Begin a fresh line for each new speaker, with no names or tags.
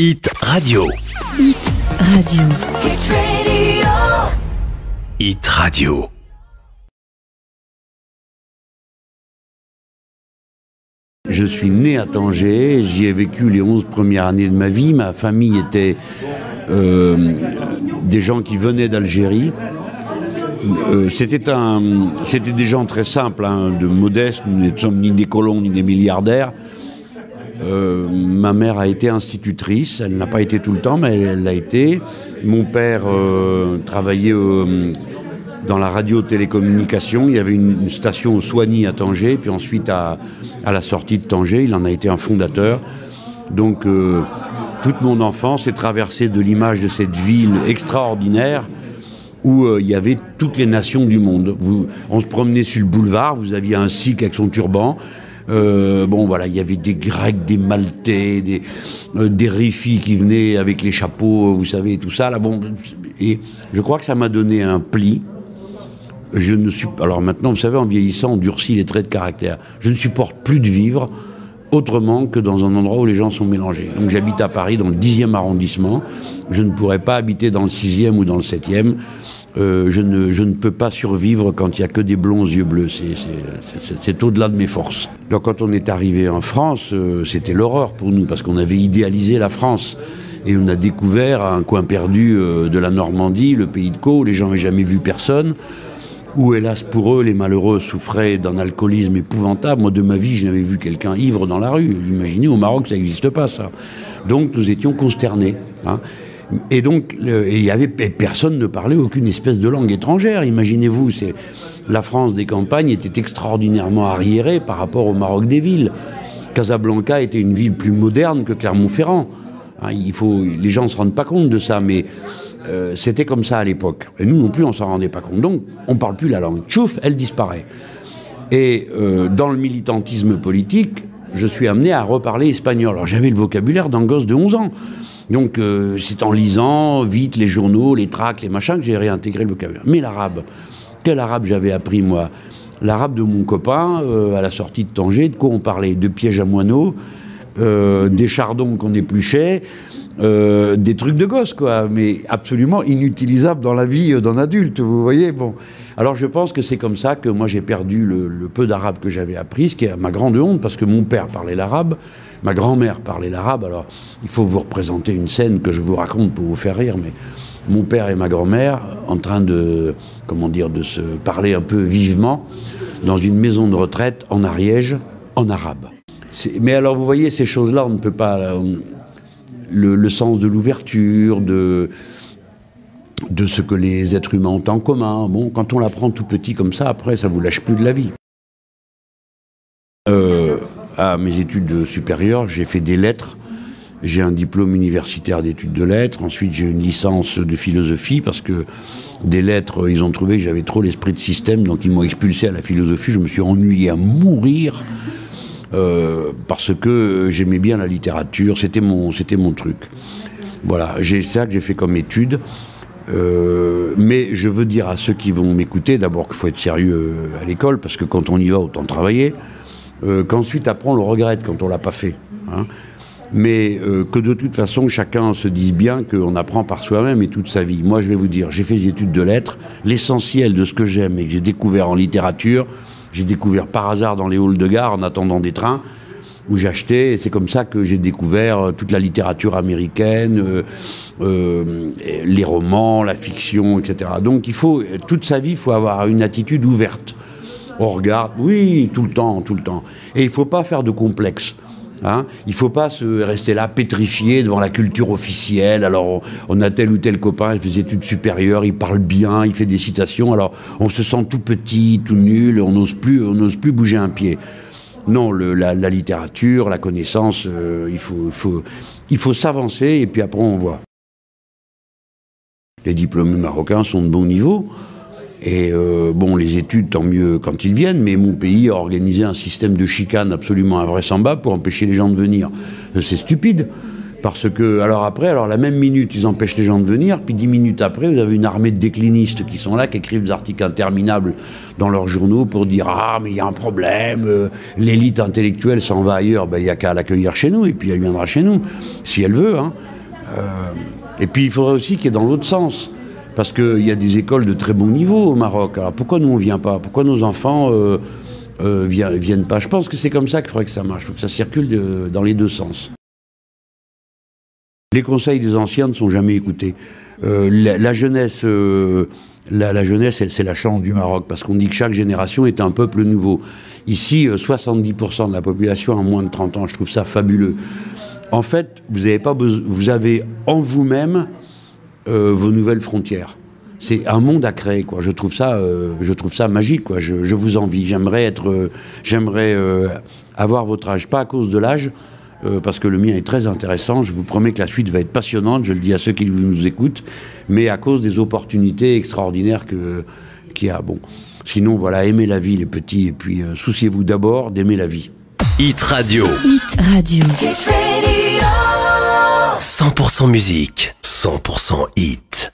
Hit Radio.
Hit Radio.
Hit Radio.
Je suis né à Tanger, j'y ai vécu les 11 premières années de ma vie. Ma famille était des gens qui venaient d'Algérie. C'était des gens très simples, de modestes, nous ne sommes ni des colons ni des milliardaires. Ma mère a été institutrice, elle n'a pas été tout le temps, mais elle l'a été. Mon père travaillait dans la radio-télécommunication. Il y avait une station au Soigny à Tanger, puis ensuite à la sortie de Tanger, il en a été un fondateur. Donc toute mon enfance est traversée de l'image de cette ville extraordinaire où il y avait toutes les nations du monde. On se promenait sur le boulevard, vous aviez un sikh avec son turban. Il y avait des Grecs, des Maltais, des Rifis qui venaient avec les chapeaux, vous savez, tout ça. Là, et je crois que ça m'a donné un pli. Alors maintenant, vous savez, en vieillissant, on durcit les traits de caractère. Je ne supporte plus de vivre autrement que dans un endroit où les gens sont mélangés. Donc j'habite à Paris, dans le 10e arrondissement. Je ne pourrais pas habiter dans le 6e ou dans le 7e. Je ne peux pas survivre quand il n'y a que des blonds aux yeux bleus. C'est au-delà de mes forces. Donc quand on est arrivé en France, c'était l'horreur pour nous, parce qu'on avait idéalisé la France. Et on a découvert un coin perdu de la Normandie, le pays de Caux, où les gens n'avaient jamais vu personne, où, hélas pour eux, les malheureux souffraient d'un alcoolisme épouvantable. Moi, de ma vie, je n'avais vu quelqu'un ivre dans la rue. Imaginez, au Maroc, ça n'existe pas, ça. Donc nous étions consternés. Et donc, personne ne parlait aucune espèce de langue étrangère. Imaginez-vous, la France des campagnes était extraordinairement arriérée par rapport au Maroc des villes. Casablanca était une ville plus moderne que Clermont-Ferrand. Les gens ne se rendent pas compte de ça, mais c'était comme ça à l'époque. Et nous non plus, on ne s'en rendait pas compte. Donc, on ne parle plus la langue. Tchouf, elle disparaît. Et dans le militantisme politique, je suis amené à reparler espagnol. Alors, j'avais le vocabulaire d'un gosse de 11 ans. Donc, c'est en lisant vite les journaux, les tracts, les machins, que j'ai réintégré le vocabulaire. Mais l'arabe, quel arabe j'avais appris, moi? L'arabe de mon copain, à la sortie de Tanger, de quoi on parlait? De pièges à moineaux, des chardons qu'on épluchait, des trucs de gosse, quoi, mais absolument inutilisables dans la vie d'un adulte, vous voyez. Bon, alors je pense que c'est comme ça que moi j'ai perdu le peu d'arabe que j'avais appris, ce qui est ma grande honte, parce que mon père parlait l'arabe, ma grand-mère parlait l'arabe. Alors il faut vous représenter une scène que je vous raconte pour vous faire rire, mais mon père et ma grand-mère en train de se parler un peu vivement dans une maison de retraite en Ariège, en arabe. Mais alors vous voyez, ces choses-là, on ne peut pas... Le sens de l'ouverture, de ce que les êtres humains ont en commun. Bon, quand on l'apprend tout petit comme ça, après, ça vous lâche plus de la vie. À mes études supérieures, j'ai fait des lettres. J'ai un diplôme universitaire d'études de lettres. Ensuite, j'ai une licence de philosophie, parce que des lettres, ils ont trouvé que j'avais trop l'esprit de système, donc ils m'ont expulsé à la philosophie. Je me suis ennuyé à mourir. Parce que j'aimais bien la littérature, c'était mon truc. Voilà, c'est ça que j'ai fait comme étude. Mais je veux dire à ceux qui vont m'écouter, d'abord qu'il faut être sérieux à l'école, parce que quand on y va, autant travailler, qu'ensuite, après, on le regrette quand on l'a pas fait. Mais que de toute façon, chacun se dise bien qu'on apprend par soi-même et toute sa vie. Moi, je vais vous dire, j'ai fait des études de lettres, l'essentiel de ce que j'aime et que j'ai découvert en littérature, j'ai découvert par hasard dans les halls de gare en attendant des trains où j'achetais, et c'est comme ça que j'ai découvert toute la littérature américaine, les romans, la fiction, etc. Donc toute sa vie, il faut avoir une attitude ouverte. On regarde, oui, tout le temps. Et il ne faut pas faire de complexe. Il ne faut pas rester là pétrifié devant la culture officielle. Alors on a tel ou tel copain, il fait des études supérieures, il parle bien, il fait des citations, alors on se sent tout petit, tout nul, on n'ose plus bouger un pied. Non, la littérature, la connaissance, il faut s'avancer et puis après on voit. Les diplômés marocains sont de bon niveau. Et les études, tant mieux quand ils viennent, mais mon pays a organisé un système de chicane absolument invraisemblable pour empêcher les gens de venir. C'est stupide. Parce que, alors la même minute, ils empêchent les gens de venir, puis 10 minutes après, vous avez une armée de déclinistes qui sont là, qui écrivent des articles interminables dans leurs journaux pour dire « Ah, mais il y a un problème, l'élite intellectuelle s'en va ailleurs, ben, il n'y a qu'à l'accueillir chez nous, et puis elle viendra chez nous, si elle veut. Hein. » Et puis il faudrait aussi qu'il y ait dans l'autre sens, parce qu'il y a des écoles de très bon niveau au Maroc. Alors pourquoi nous on ne vient pas? Pourquoi nos enfants viennent pas? Je pense que c'est comme ça qu'il faudrait que ça marche, il faut que ça circule dans les deux sens. Les conseils des anciens ne sont jamais écoutés. La jeunesse, la jeunesse, c'est la chance du Maroc, parce qu'on dit que chaque génération est un peuple nouveau. Ici, 70% de la population a moins de 30 ans. Je trouve ça fabuleux. En fait, vous avez en vous-même vos nouvelles frontières. C'est un monde à créer, quoi. Je trouve ça magique, quoi. Je vous envie. J'aimerais avoir votre âge, pas à cause de l'âge, parce que le mien est très intéressant, je vous promets que la suite va être passionnante, je le dis à ceux qui nous écoutent, mais à cause des opportunités extraordinaires qu'il y a. Bon. Sinon, voilà, aimez la vie les petits, et puis souciez-vous d'abord d'aimer la vie.
Hit Radio.
Hit Radio.
100% musique, 100% hit.